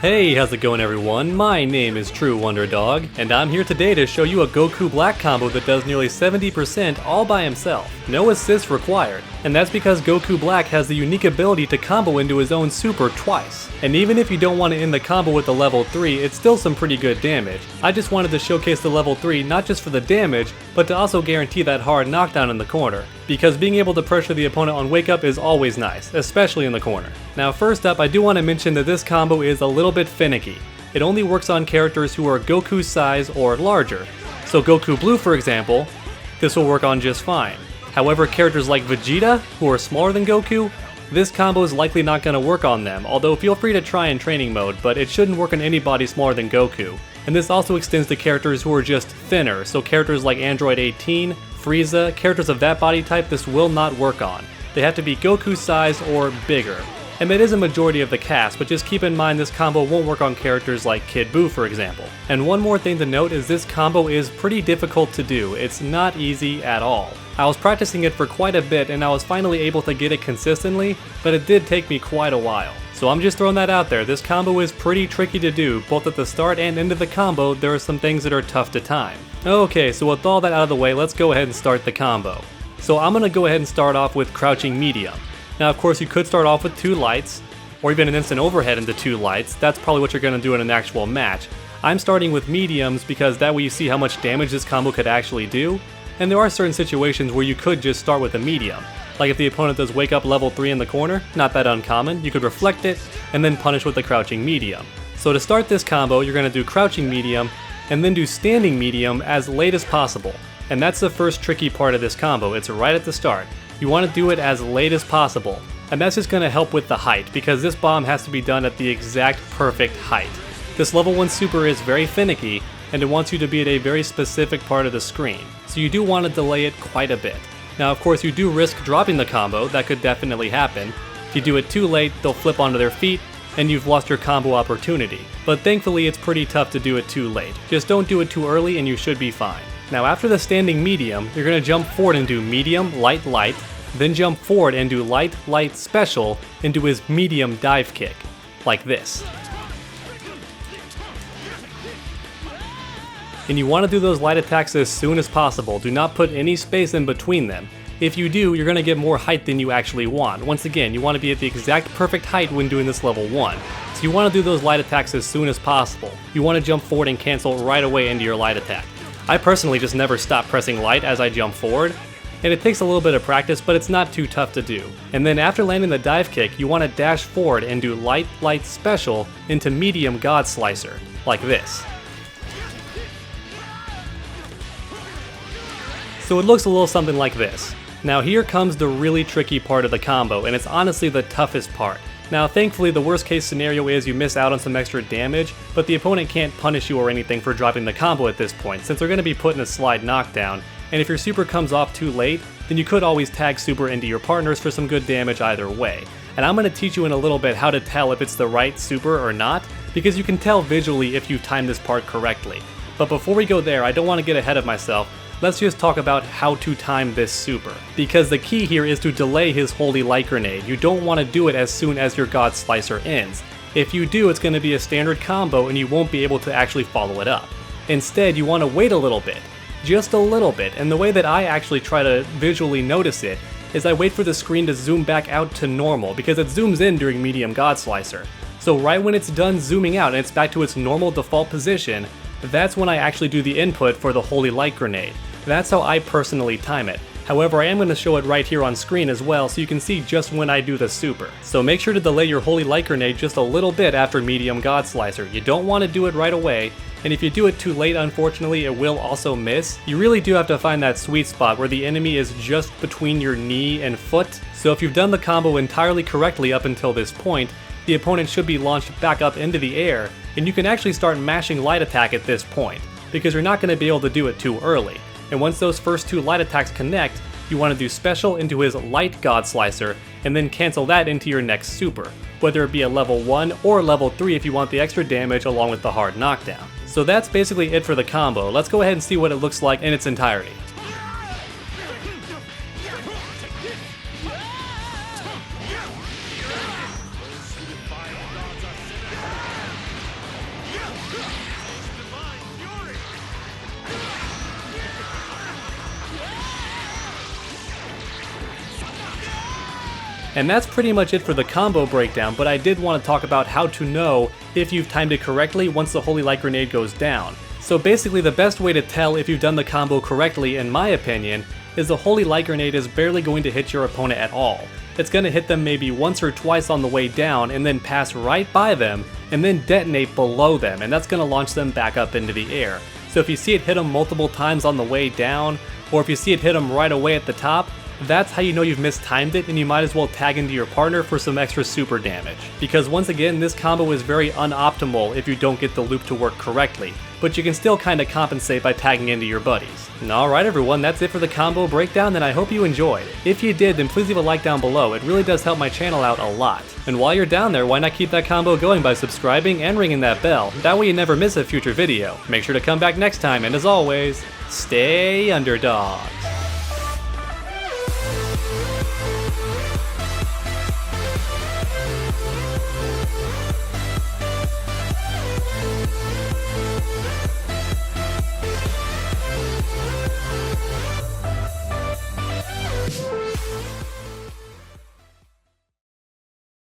Hey, how's it going everyone? My name is True Wonder Dog, and I'm here today to show you a Goku Black combo that does nearly 70% all by himself. No assists required, and that's because Goku Black has the unique ability to combo into his own super twice. And even if you don't want to end the combo with the level 3, it's still some pretty good damage. I just wanted to showcase the level 3 not just for the damage, but to also guarantee that hard knockdown in the corner. Because being able to pressure the opponent on wake up is always nice, especially in the corner. Now first up, I do want to mention that this combo is a little bit finicky. It only works on characters who are Goku's size or larger. So Goku Blue for example, this will work on just fine. However, characters like Vegeta, who are smaller than Goku, this combo is likely not going to work on them, although feel free to try in training mode, but it shouldn't work on anybody smaller than Goku. And this also extends to characters who are just thinner, so characters like Android 18, Frieza, characters of that body type this will not work on. They have to be Goku size or bigger. And that is a majority of the cast, but just keep in mind this combo won't work on characters like Kid Buu for example. And one more thing to note is this combo is pretty difficult to do. It's not easy at all. I was practicing it for quite a bit and I was finally able to get it consistently, but it did take me quite a while. So I'm just throwing that out there. This combo is pretty tricky to do. Both at the start and end of the combo, there are some things that are tough to time. Okay, so with all that out of the way, let's go ahead and start the combo. So I'm going to go ahead and start off with crouching medium. Now of course you could start off with 2 lights, or even an instant overhead into 2 lights. That's probably what you're going to do in an actual match. I'm starting with mediums because that way you see how much damage this combo could actually do. And there are certain situations where you could just start with a medium. Like if the opponent does wake up level 3 in the corner, not that uncommon, you could reflect it and then punish with the crouching medium. So to start this combo, you're going to do crouching medium and then do standing medium as late as possible. And that's the first tricky part of this combo, it's right at the start. You want to do it as late as possible. And that's just going to help with the height, because this bomb has to be done at the exact perfect height. This level 1 super is very finicky, and it wants you to be at a very specific part of the screen. So you do want to delay it quite a bit. Now of course you do risk dropping the combo, that could definitely happen. If you do it too late, they'll flip onto their feet, and you've lost your combo opportunity. But thankfully it's pretty tough to do it too late. Just don't do it too early and you should be fine. Now after the standing medium, you're going to jump forward and do medium, light, light, then jump forward and do light, light, special into his medium dive kick, like this. And you want to do those light attacks as soon as possible, do not put any space in between them. If you do, you're going to get more height than you actually want. Once again, you want to be at the exact perfect height when doing this level 1. So you want to do those light attacks as soon as possible. You want to jump forward and cancel right away into your light attack. I personally just never stop pressing light as I jump forward, and it takes a little bit of practice, but it's not too tough to do. And then after landing the dive kick, you want to dash forward and do light, light, special into medium God Slicer, like this. So it looks a little something like this. Now here comes the really tricky part of the combo, and it's honestly the toughest part. Now thankfully the worst case scenario is you miss out on some extra damage, but the opponent can't punish you or anything for dropping the combo at this point, since they're going to be put in a slide knockdown, and if your super comes off too late, then you could always tag super into your partners for some good damage either way. And I'm going to teach you in a little bit how to tell if it's the right super or not, because you can tell visually if you time this part correctly. But before we go there, I don't want to get ahead of myself. Let's just talk about how to time this super. Because the key here is to delay his Holy Light Grenade. You don't want to do it as soon as your God Slicer ends. If you do, it's going to be a standard combo and you won't be able to actually follow it up. Instead, you want to wait a little bit. Just a little bit, and the way that I actually try to visually notice it is I wait for the screen to zoom back out to normal, because it zooms in during medium God Slicer. So right when it's done zooming out and it's back to its normal default position, that's when I actually do the input for the Holy Light Grenade. That's how I personally time it. However, I am going to show it right here on screen as well so you can see just when I do the super. So make sure to delay your Holy Light Grenade just a little bit after medium God Slicer. You don't want to do it right away, and if you do it too late, unfortunately, it will also miss. You really do have to find that sweet spot where the enemy is just between your knee and foot. So if you've done the combo entirely correctly up until this point, the opponent should be launched back up into the air, and you can actually start mashing light attack at this point, because you're not going to be able to do it too early. And once those first 2 light attacks connect, you want to do special into his light God Slicer, and then cancel that into your next super, whether it be a level 1 or level 3 if you want the extra damage along with the hard knockdown. So that's basically it for the combo. Let's go ahead and see what it looks like in its entirety. And that's pretty much it for the combo breakdown, but I did want to talk about how to know if you've timed it correctly once the Holy Light Grenade goes down. So basically the best way to tell if you've done the combo correctly, in my opinion, is the Holy Light Grenade is barely going to hit your opponent at all. It's going to hit them maybe once or twice on the way down and then pass right by them and then detonate below them, and that's going to launch them back up into the air. So if you see it hit them multiple times on the way down, or if you see it hit them right away at the top, that's how you know you've mistimed it, and you might as well tag into your partner for some extra super damage. Because once again, this combo is very unoptimal if you don't get the loop to work correctly, but you can still kinda compensate by tagging into your buddies. Alright everyone, that's it for the combo breakdown, and I hope you enjoyed. If you did, then please leave a like down below, it really does help my channel out a lot. And while you're down there, why not keep that combo going by subscribing and ringing that bell, that way you never miss a future video. Make sure to come back next time, and as always, stay underdogs.